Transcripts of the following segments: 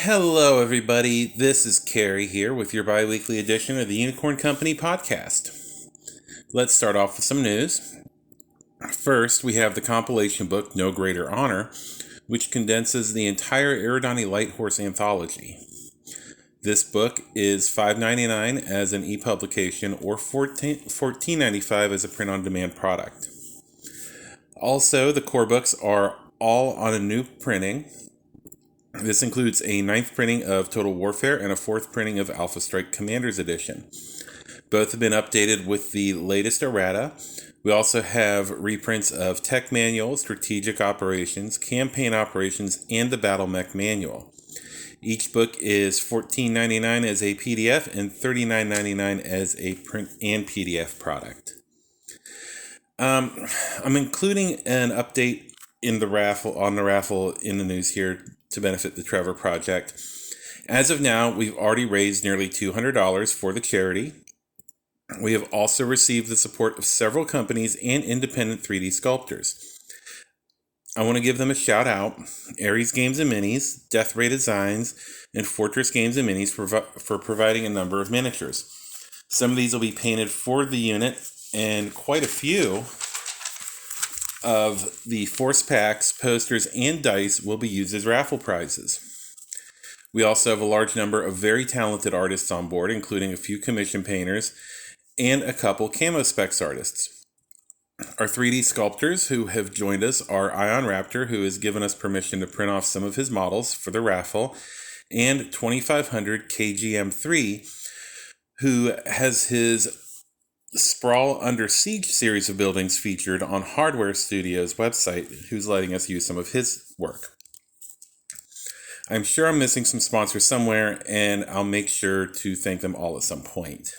Hello, everybody. This is Carrie here with your bi-weekly edition of the Unicorn Company podcast. Let's start off with some news. First, we have the compilation book No Greater Honor, which condenses the entire Eridani Light Horse anthology. This book is $5.99 as an e-publication or $14.95 as a print-on-demand product. Also, the core books are all on a new printing. This includes a 9th printing of Total Warfare and a 4th printing of Alpha Strike Commander's Edition. Both have been updated with the latest errata. We also have reprints of Tech Manual, Strategic Operations, Campaign Operations, and the Battle Mech Manual. Each book is $14.99 as a PDF and $39.99 as a print and PDF product. I'm including an update in the raffle in the news here to benefit the Trevor Project. As of now, we've already raised nearly $200 for the charity. We have also received the support of several companies and independent 3D sculptors. I want to give them a shout out: Ares Games and Minis, Death Ray Designs, and Fortress Games and Minis for providing a number of miniatures. Some of these will be painted for the unit, and quite a few of the force packs, posters, and dice will be used as raffle prizes. We also have a large number of very talented artists on board, including a few commission painters and a couple camo specs artists. Our 3D sculptors who have joined us are Ion Raptor, who has given us permission to print off some of his models for the raffle, and 2500 KGM3, who has his Sprawl Under Siege series of buildings featured on Hardware Studios' website, who's letting us use some of his work. I'm sure I'm missing some sponsors somewhere, and I'll make sure to thank them all at some point.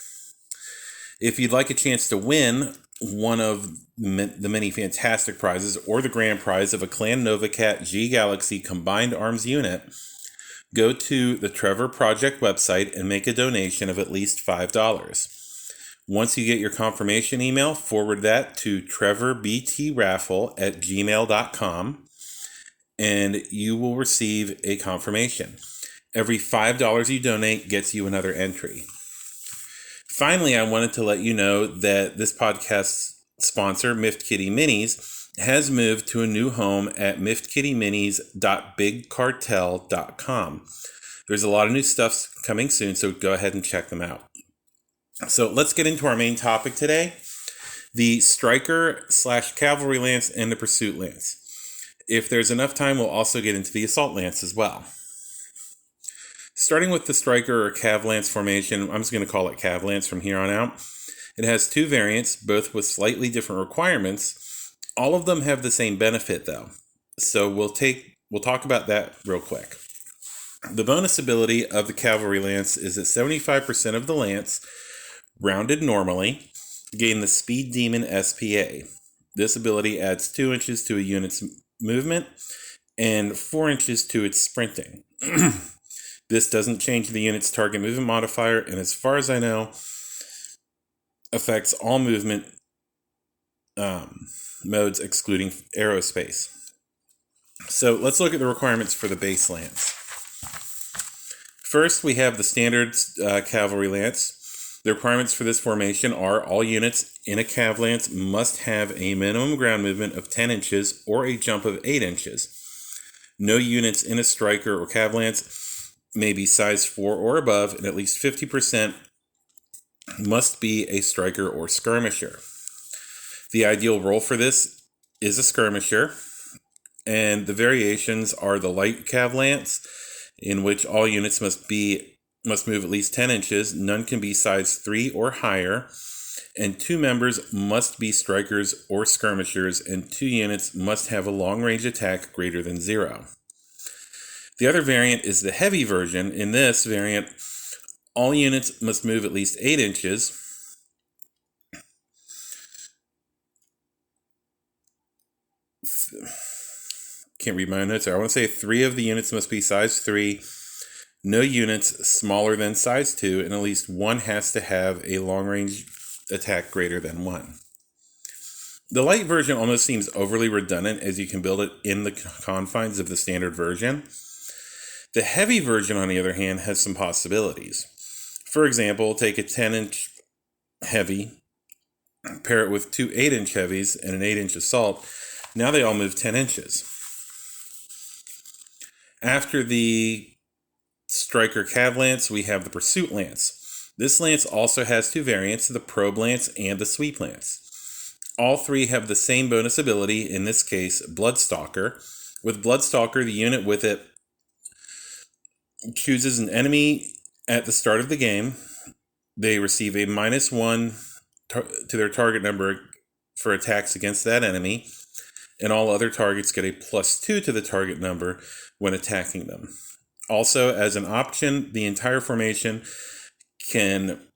If you'd like a chance to win one of the many fantastic prizes or the grand prize of a Clan Novacat G Galaxy Combined Arms unit, go to the Trevor Project website and make a donation of at least $5. Once you get your confirmation email, forward that to trevorbtraffle@gmail.com and you will receive a confirmation. Every $5 you donate gets you another entry. Finally, I wanted to let you know that this podcast sponsor, Miffed Kitty Minis, has moved to a new home at miffedkittyminis.bigcartel.com. There's a lot of new stuff coming soon, so go ahead and check them out. So let's get into our main topic today: the Striker/Cavalry Lance and the Pursuit Lance. If there's enough time, we'll also get into the Assault Lance as well. Starting with the Striker or Cav Lance formation, I'm just going to call it Cav Lance from here on out. It has two variants, both with slightly different requirements. All of them have the same benefit, though. So we'll talk about that real quick. The bonus ability of the Cavalry Lance is that 75% of the lance, rounded normally, gain the Speed Demon SPA. This ability adds 2 inches to a unit's movement and 4 inches to its sprinting. This doesn't change the unit's target movement modifier, and as far as I know, affects all movement modes excluding aerospace. So let's look at the requirements for the base lance. First, we have the standard Cavalry Lance. The requirements for this formation are all units in a Cav Lance must have a minimum ground movement of 10 inches or a jump of 8 inches. No units in a Striker or Cav Lance may be size 4 or above, and at least 50% must be a Striker or Skirmisher. The ideal role for this is a Skirmisher, and the variations are the Light Cav Lance, in which all units must move at least 10 inches, none can be size 3 or higher, and 2 members must be Strikers or Skirmishers, and 2 units must have a long-range attack greater than 0. The other variant is the heavy version. In this variant, all units must move at least 8 inches. Can't read my own notes there. I want to say 3 of the units must be size 3, no units smaller than size 2, and at least 1 has to have a long-range attack greater than 1. The light version almost seems overly redundant, as you can build it in the confines of the standard version. The heavy version, on the other hand, has some possibilities. For example, take a 10-inch heavy, pair it with two 8-inch heavies and an 8-inch assault. Now they all move 10 inches. After the striker cav lance, we have the pursuit lance. This lance also has two variants, the probe lance and the sweep lance. All three have the same bonus ability, in this case, Bloodstalker. With Bloodstalker, the unit with it chooses an enemy at the start of the game. They receive a -1 to their target number for attacks against that enemy, and all other targets get a +2 to the target number when attacking them. Also, as an option, the entire formation can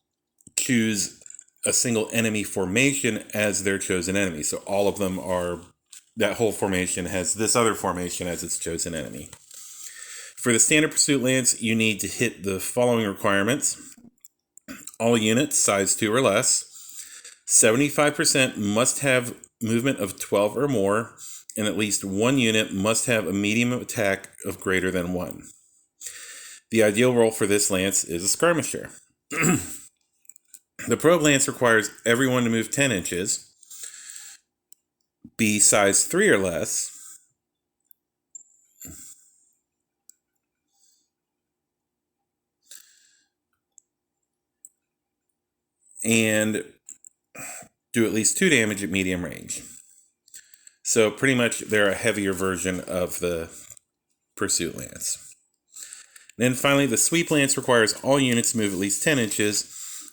choose a single enemy formation as their chosen enemy. So all of them are, that whole formation has this other formation as its chosen enemy. For the standard pursuit lance, you need to hit the following requirements. All units size 2 or less. 75% must have movement of 12 or more, and at least one unit must have a medium attack of greater than 1. The ideal role for this lance is a skirmisher. The probe lance requires everyone to move 10 inches, be size 3 or less, and do at least 2 damage at medium range. So pretty much they're a heavier version of the pursuit lance. Then finally, the sweep lance requires all units to move at least 10 inches,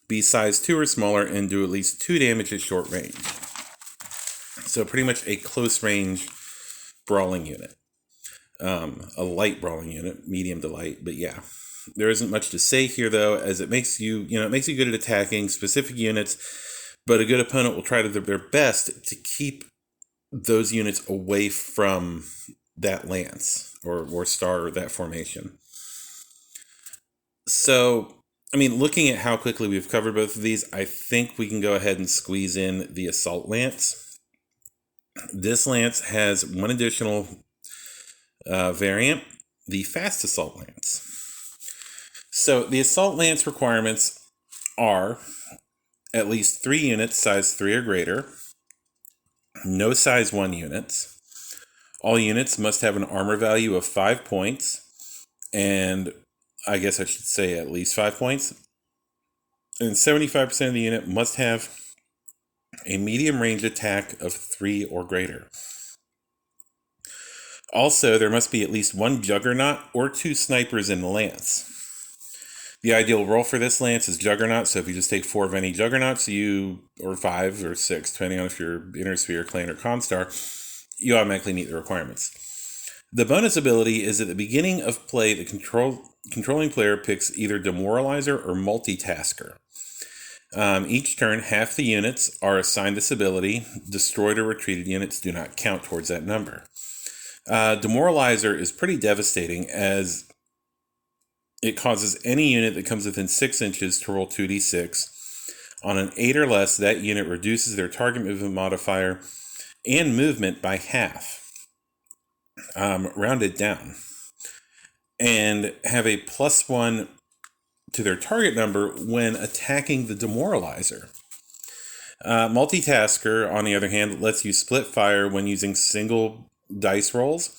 be size 2 or smaller, and do at least 2 damage at short range. So pretty much a close range brawling unit. A light brawling unit, medium to light, but yeah. There isn't much to say here though, as it makes you good at attacking specific units, but a good opponent will try to do their best to keep those units away from that lance or star or that formation. So, looking at how quickly we've covered both of these, I think we can go ahead and squeeze in the assault lance. This lance has one additional variant, the fast assault lance. So the assault lance requirements are at least 3 units size 3 or greater, no size 1 units. All units must have an armor value of 5 points, and I guess I should say at least 5 points. And 75% of the unit must have a medium range attack of 3 or greater. Also, there must be at least 1 juggernaut or 2 snipers in the lance. The ideal role for this lance is juggernaut, so if you just take 4 of any juggernauts, or 5 or 6, depending on if you're Inner Sphere, Clan, or Constar, you automatically meet the requirements. The bonus ability is at the beginning of play, the controlling player picks either Demoralizer or Multitasker. Each turn, half the units are assigned this ability. Destroyed or retreated units do not count towards that number. Demoralizer is pretty devastating, as it causes any unit that comes within 6 inches to roll 2d6. On an 8 or less, that unit reduces their target movement modifier and movement by half, rounded down, and have a +1 to their target number when attacking the Demoralizer. Multitasker, on the other hand, lets you split fire when using single dice rolls,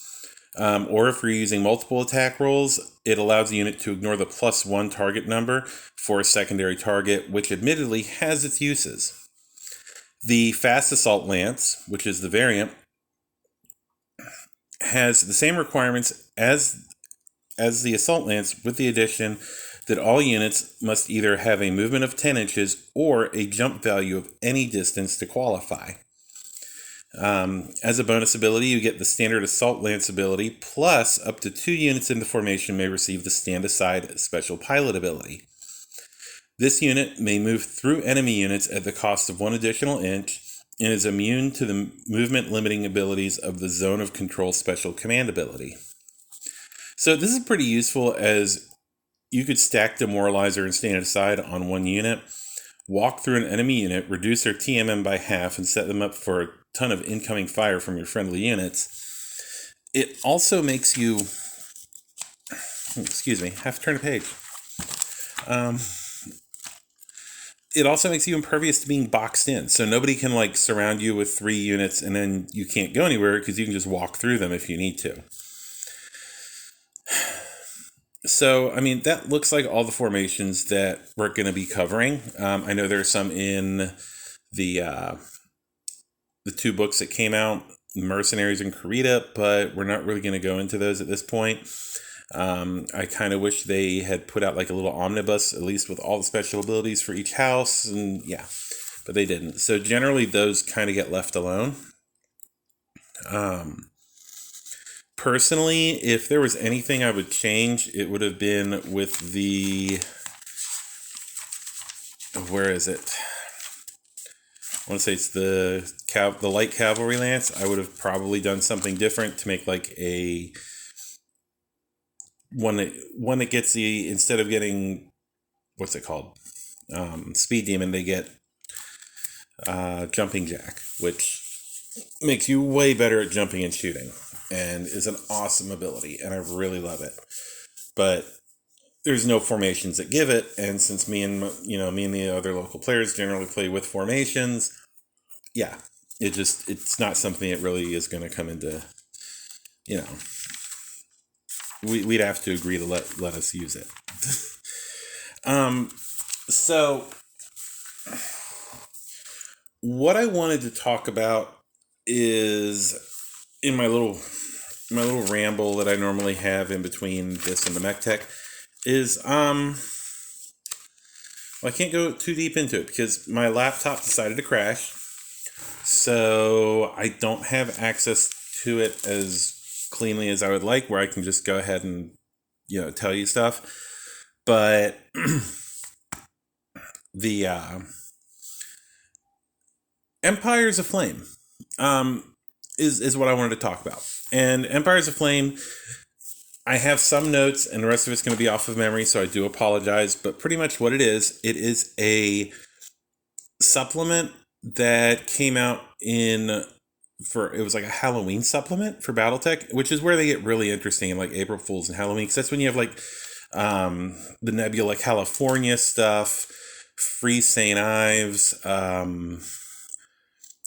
or if you're using multiple attack rolls, it allows the unit to ignore the +1 target number for a secondary target, which admittedly has its uses. The Fast Assault Lance, which is the variant, has the same requirements as the Assault Lance, with the addition that all units must either have a movement of 10 inches or a jump value of any distance to qualify. As a bonus ability, you get the standard Assault Lance ability, plus up to 2 units in the formation may receive the Stand Aside special pilot ability. This unit may move through enemy units at the cost of 1 additional inch, and is immune to the movement limiting abilities of the Zone of Control special command ability. So this is pretty useful, as you could stack Demoralizer and Stand Aside on 1 unit, walk through an enemy unit, reduce their TMM by half, and set them up for a ton of incoming fire from your friendly units. It also makes you Excuse me, have to turn a page. It also makes you impervious to being boxed in. So nobody can like surround you with 3 units and then you can't go anywhere because you can just walk through them if you need to. So, I mean, that looks like all the formations that we're going to be covering. I know there are some in the 2 books that came out, Mercenaries and Karita, but we're not really going to go into those at this point. I kind of wish they had put out like a little omnibus, at least with all the special abilities for each house, and yeah, but they didn't. So generally those kind of get left alone. Personally, if there was anything I would change, it would have been with the, where is it? I want to say it's the light cavalry lance. I would have probably done something different to make like a one that gets the, instead of getting, what's it called, speed demon, they get jumping jack, which makes you way better at jumping and shooting, and is an awesome ability, and I really love it. But there's no formations that give it, and since me and the other local players generally play with formations, yeah, it's not something that really is going to come into, we'd have to agree to let us use it. So what I wanted to talk about is in my little ramble that I normally have in between this and the mech tech is well, I can't go too deep into it because my laptop decided to crash, so I don't have access to it as cleanly as I would like, where I can just go ahead and tell you stuff. But the Empires Aflame is what I wanted to talk about. And Empires Aflame, I have some notes, and the rest of it's going to be off of memory, so I do apologize. But pretty much what it is a supplement that came out it was like a Halloween supplement for BattleTech, which is where they get really interesting in like April Fools and Halloween, because that's when you have like the Nebula California stuff, Free St. Ives,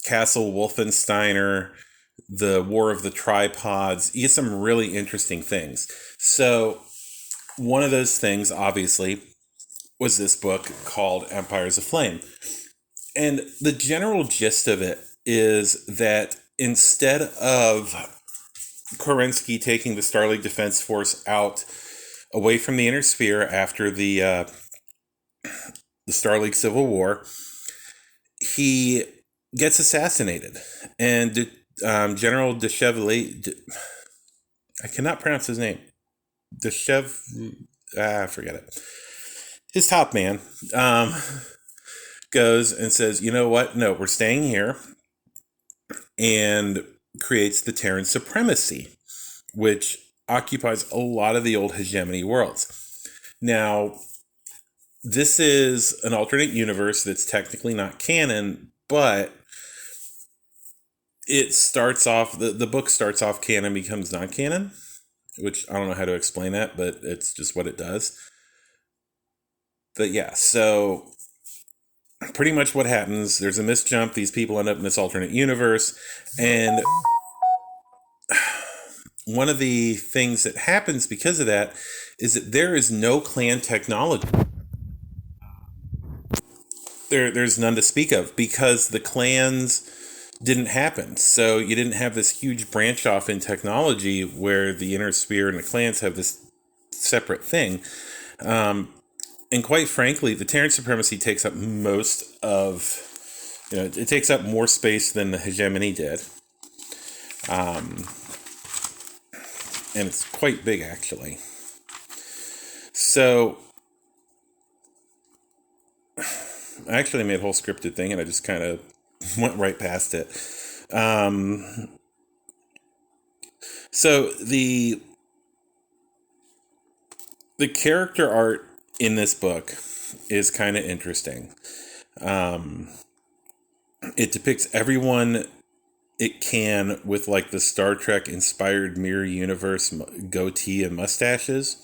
Castle Wolfensteiner, the War of the Tripods. You get some really interesting things. So one of those things, obviously, was this book called Empires Aflame. And the general gist of it is that instead of Kerensky taking the Star League Defense Force out away from the Inner Sphere after the Star League Civil War, he gets assassinated. And General de Chevalier, I cannot pronounce his name. Forget it. His top man goes and says, you know what? No, we're staying here, and creates the Terran Supremacy, which occupies a lot of the old hegemony worlds. Now, this is an alternate universe that's technically not canon, but it starts off, the book starts off canon, becomes non-canon, which I don't know how to explain that, but it's just what it does. But yeah, so pretty much what happens, there's a misjump, these people end up in this alternate universe, and one of the things that happens because of that is that there is no clan technology. There's none to speak of because the clans didn't happen. So you didn't have this huge branch off in technology where the Inner Sphere and the clans have this separate thing. And quite frankly, the Terran Supremacy takes up most of, it takes up more space than the hegemony did. And it's quite big, actually. So I actually made a whole scripted thing, and I just kind of went right past it. So the character art in this book is kind of interesting. It depicts everyone it can with like the Star Trek inspired mirror universe goatee and mustaches.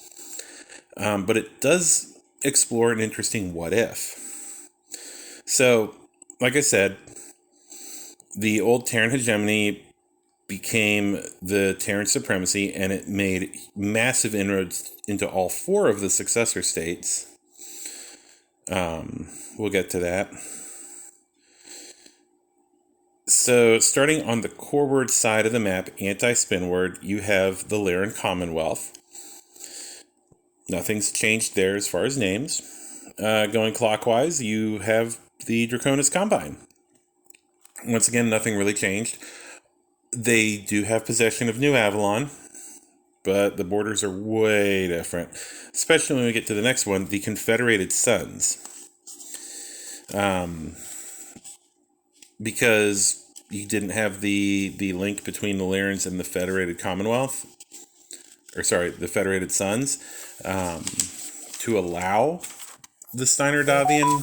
but it does explore an interesting what if. So, like I said, the old Terran hegemony became the Terran supremacy, and it made massive inroads into all 4 of the successor states. We'll get to that. So, starting on the coreward side of the map, anti-spinward, you have the Lyran Commonwealth. Nothing's changed there as far as names. Going clockwise, you have the Draconis Combine. Once again, nothing really changed. They do have possession of New Avalon, but the borders are way different. Especially when we get to the next one, the Confederated Sons. Because you didn't have the link between the Lyrans and the Federated Commonwealth, the Federated Sons, to allow the Steiner-Davian,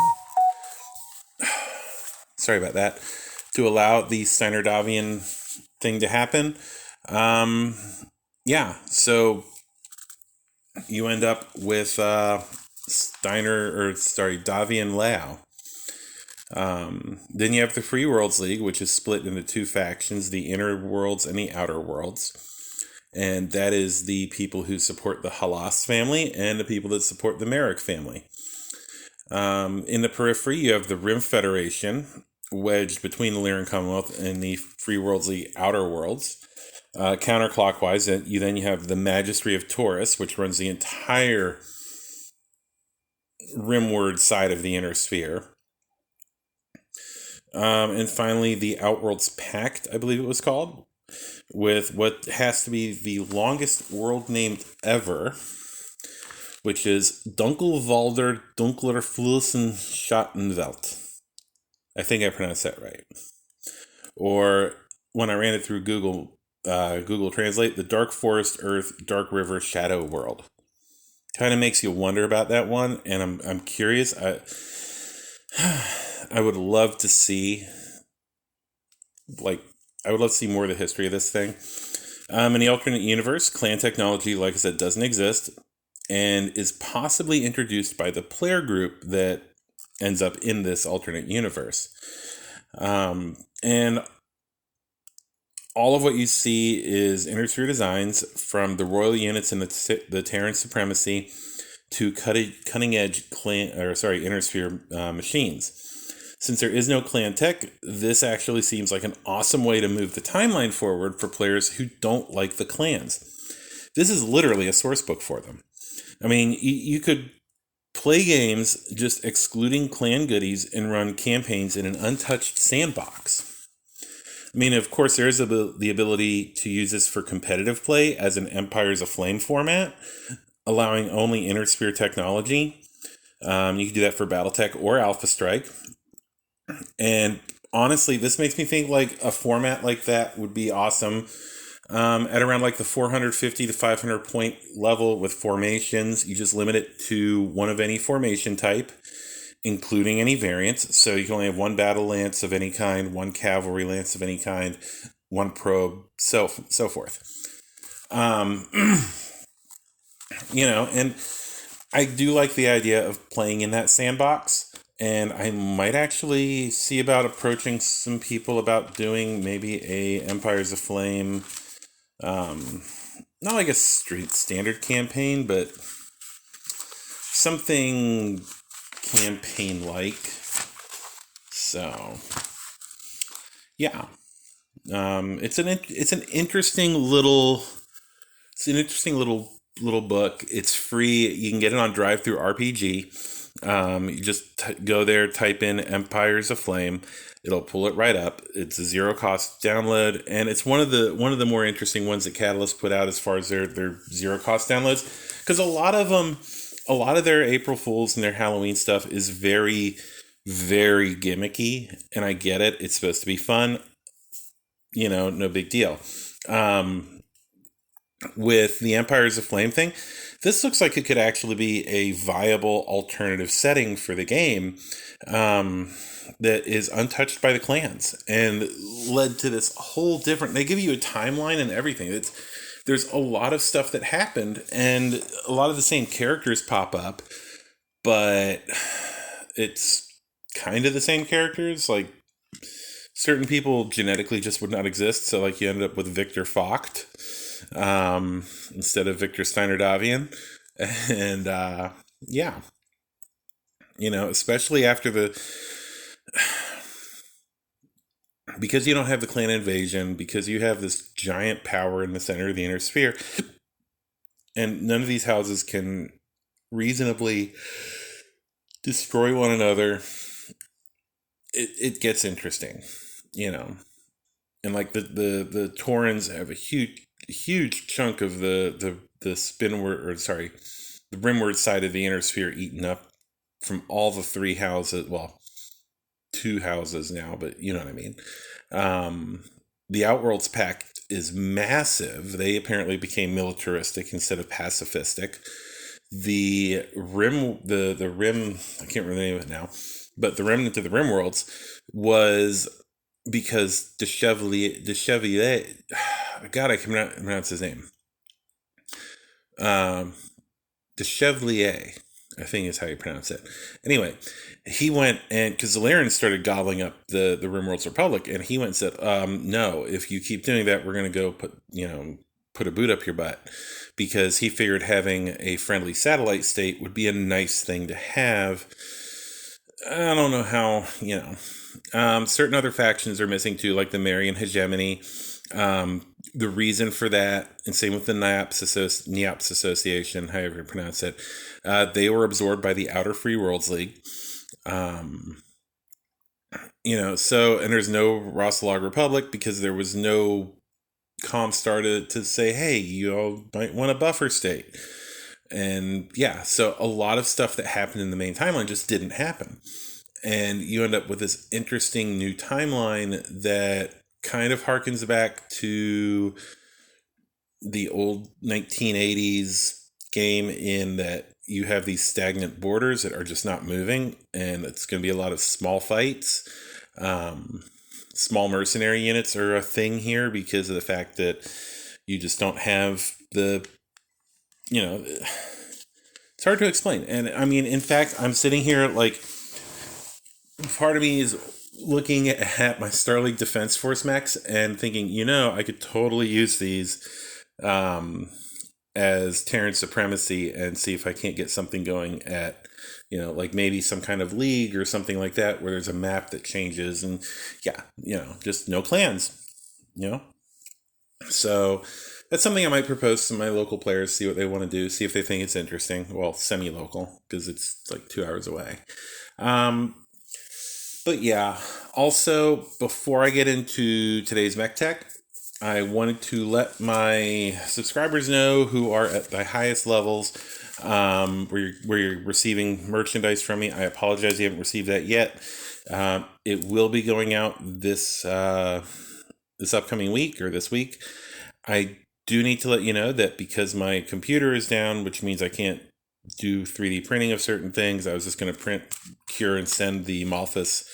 to allow the Steiner-Davian thing to happen. So you end up with Davian Lao. Then you have the Free Worlds League, which is split into 2 factions, the Inner Worlds and the Outer Worlds. And that is the people who support the Halas family and the people that support the Merrick family. In the periphery, you have the Rim Federation, wedged between the Lyran Commonwealth and the Free Worlds League Outer Worlds. Counterclockwise, you have the Magistry of Taurus, which runs the entire rimward side of the Inner Sphere. And finally, the Outworlds Pact, I believe it was called, with what has to be the longest world named ever, which is Dunkelwalder Dunkler Flüssen Schattenwelt. I think I pronounced that right. Or, when I ran it through Google Translate, the Dark Forest Earth Dark River Shadow World. Kind of makes you wonder about that one, and I'm curious. I would love to see, more of the history of this thing. In the alternate universe, clan technology, like I said, doesn't exist, and is possibly introduced by the player group that ends up in this alternate universe. And all of what you see is Inner-Sphere designs, from the royal units in the Terran supremacy to cutting-edge Inner-Sphere machines. Since there is no clan tech, this actually seems like an awesome way to move the timeline forward for players who don't like the clans. This is literally a source book for them. I mean, you could play games just excluding clan goodies and run campaigns in an untouched sandbox. I mean, of course, there is the ability to use this for competitive play as an Empires Aflame format, allowing only Inner-Sphere technology. You can do that for Battletech or Alpha Strike. And honestly, this makes me think like a format like that would be awesome at around like the 450 to 500 point level with formations. You just limit it to one of any formation type, including any variants. So you can only have 1 battle lance of any kind, 1 cavalry lance of any kind, 1 probe, so forth. And I do like the idea of playing in that sandbox. And I might actually see about approaching some people about doing maybe a Empires Aflame, not like a street standard campaign, but something campaign-like. So, yeah, it's an interesting little book. It's free. You can get it on Drive-Thru RPG. You just go there, type in Empires Aflame. It'll pull it right up. It's a 0 cost download, and it's one of the more interesting ones that Catalyst put out as far as their 0 cost downloads, because a lot of their April Fools and their Halloween stuff is very, very gimmicky, and I get it. It's supposed to be fun. No big deal. With the Empires Aflame thing, this looks like it could actually be a viable alternative setting for the game that is untouched by the clans, and led to this whole different... They give you a timeline and everything. there's a lot of stuff that happened, and a lot of the same characters pop up, but it's kind of the same characters. Like, certain people genetically just would not exist, so like you ended up with Victor Vogt instead of Victor Steiner Davian. And yeah, especially after because you don't have the clan invasion, because you have this giant power in the center of the inner sphere, and none of these houses can reasonably destroy one another. It gets interesting, and like the Taurens have a huge chunk of the spinward, or sorry, the rimward side of the inner sphere eaten up from all the three houses. Well, two houses now, but you know what I mean. The Outworlds Pact is massive. They apparently became militaristic instead of pacifistic. The rim, the rim, I can't remember the name of it now, but the remnant of the Rimworlds was because de Chevalier, God, I can pronounce his name. De Chevalier, I think is how you pronounce it. Anyway, he went, and because the Larans started gobbling up the Rimworld's Republic, and he went and said, no, if you keep doing that, we're going to go put a boot up your butt, because he figured having a friendly satellite state would be a nice thing to have. I don't know how, certain other factions are missing too, like the Marian hegemony. The reason for that, and same with the Neops Association, however you pronounce it, they were absorbed by the Outer Free Worlds League. So, and there's no Rossalog Republic because there was no Comstar to say, hey, you all might want a buffer state. And yeah, so a lot of stuff that happened in the main timeline just didn't happen. And you end up with this interesting new timeline that kind of harkens back to the old 1980s game, in that you have these stagnant borders that are just not moving, and it's going to be a lot of small fights. Small mercenary units are a thing here because of the fact that you just don't have it's hard to explain. And I mean, in fact, I'm sitting here, like, part of me is looking at my Starleague Defense Force mechs and thinking, I could totally use these as Terran Supremacy, and see if I can't get something going at, like maybe some kind of league or something like that, where there's a map that changes, and just no clans, So that's something I might propose to my local players, see what they want to do, see if they think it's interesting. Well, semi-local, because it's like 2 hours away. But yeah, also, before I get into today's mech tech, I wanted to let my subscribers know, who are at the highest levels, where you're receiving merchandise from me. I apologize you haven't received that yet. It will be going out this upcoming week, or this week. I do need to let you know that because my computer is down, which means I can't do 3D printing of certain things, I was just going to print, cure, and send the Malthus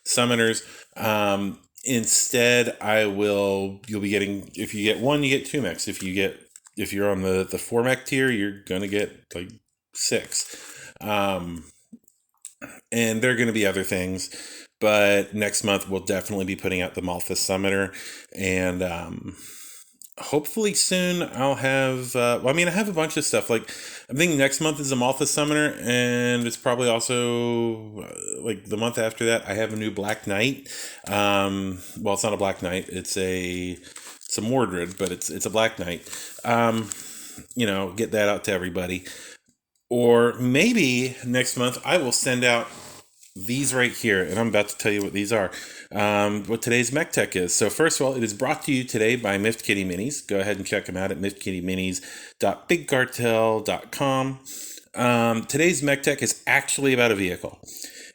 summoners. Instead, you'll be getting, if you get one, you get 2 mechs. If you're on the 4 mech tier, you're going to get like 6. And there are going to be other things, but next month we'll definitely be putting out the Malthus summoner, and hopefully soon I'll have, I have a bunch of stuff. Like, I'm thinking next month is a Malthus summoner, and it's probably also, like, the month after that, I have a new Black Knight. Well, it's not a Black Knight, it's a Mordred, but it's a Black Knight. Get that out to everybody. Or maybe next month I will send out these right here, and I'm about to tell you what these are. What today's mech tech is. So first of all, it is brought to you today by Miffed Kitty Minis. Go ahead and check them out at miffedkittyminis.bigcartel.com. Today's mech tech is actually about a vehicle.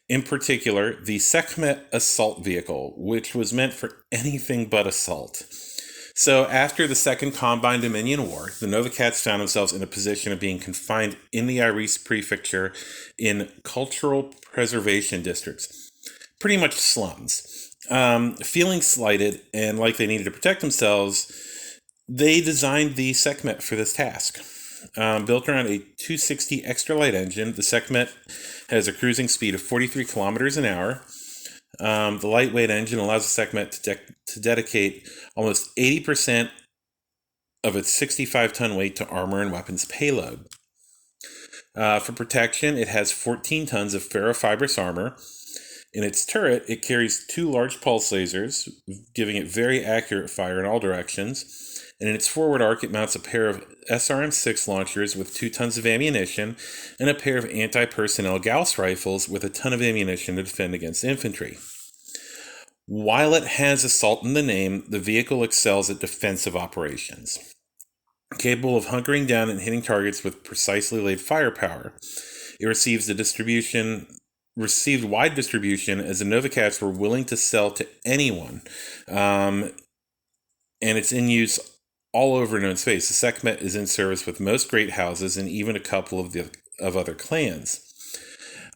In particular, the Sekhmet Assault vehicle, which was meant for anything but assault. So after the Second Combine Dominion War, the Nova Cats found themselves in a position of being confined in the Iris prefecture in cultural preservation districts, pretty much slums. Feeling slighted and like they needed to protect themselves, They designed the Sekhmet for this task. Built around a 260 extra light engine, the Sekhmet has a cruising speed of 43 kilometers an hour. The lightweight engine allows the Sekhmet to dedicate almost 80% of its 65-ton weight to armor and weapons payload. For protection, it has 14 tons of ferrofibrous armor. In its turret, it carries 2 large pulse lasers, giving it very accurate fire in all directions. And in its forward arc, it mounts a pair of SRM-6 launchers with 2 tons of ammunition and a pair of anti-personnel Gauss rifles with a ton of ammunition to defend against infantry. While it has assault in the name, the vehicle excels at defensive operations. Capable of hunkering down and hitting targets with precisely laid firepower, it received wide distribution as the Novacats were willing to sell to anyone, and it's in use all over known space. The Sekhmet is in service with most great houses and even a couple of other clans.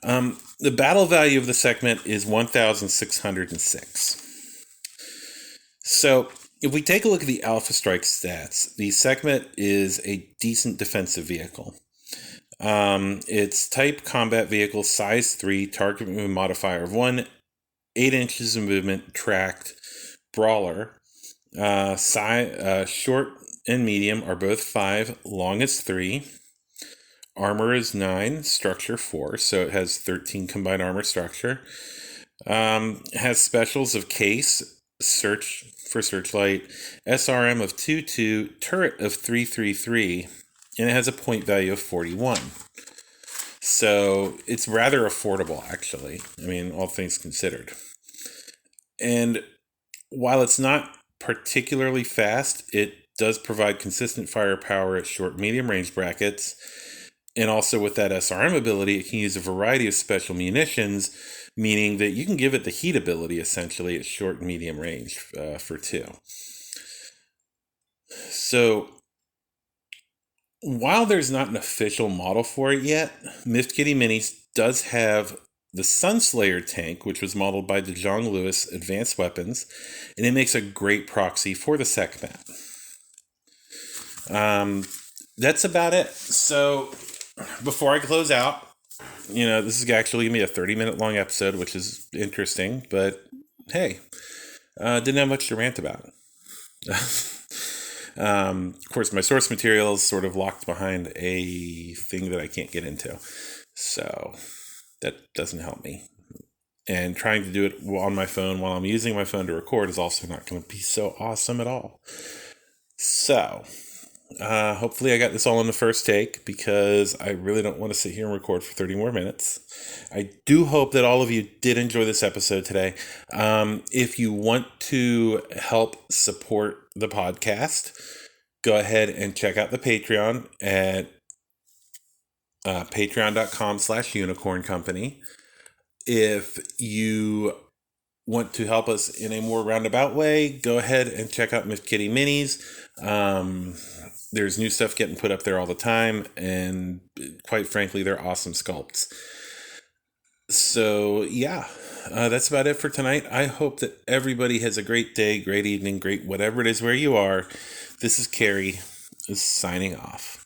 The battle value of the Sekhmet is 1,606. So, if we take a look at the Alpha Strike stats, the Sekhmet is a decent defensive vehicle. It's type combat vehicle, size 3, target movement modifier of 1, 8 inches of movement, tracked, brawler. Short and medium are both 5, long is 3. Armor is 9, structure 4, so it has 13 combined armor structure. Has specials of case, search for searchlight, SRM of 2.2, turret of 3.33, and it has a point value of 41. So it's rather affordable, actually. I mean, all things considered. And while it's not particularly fast, it does provide consistent firepower at short medium range brackets. And also with that SRM ability, it can use a variety of special munitions, meaning that you can give it the heat ability essentially at short and medium range for 2. So while there's not an official model for it yet, Miffed Kitty Minis does have the Sunslayer tank, which was modeled by DeJong Lewis Advanced Weapons, and it makes a great proxy for the Sekhmet. That's about it. So before I close out, this is actually going to be a 30-minute long episode, which is interesting, but hey, didn't have much to rant about. Of course, my source material is sort of locked behind a thing that I can't get into, so that doesn't help me. And trying to do it on my phone while I'm using my phone to record is also not going to be so awesome at all. So hopefully I got this all in the first take, because I really don't want to sit here and record for 30 more minutes. I do hope that all of you did enjoy this episode today. If you want to help support the podcast, go ahead and check out the Patreon at patreon.com/unicorn company. If you want to help us in a more roundabout way, go ahead and check out Miffed Kitty Minis. There's new stuff getting put up there all the time, and quite frankly, they're awesome sculpts. So yeah, that's about it for tonight. I hope that everybody has a great day, great evening, great whatever it is where you are. This is Carrie signing off.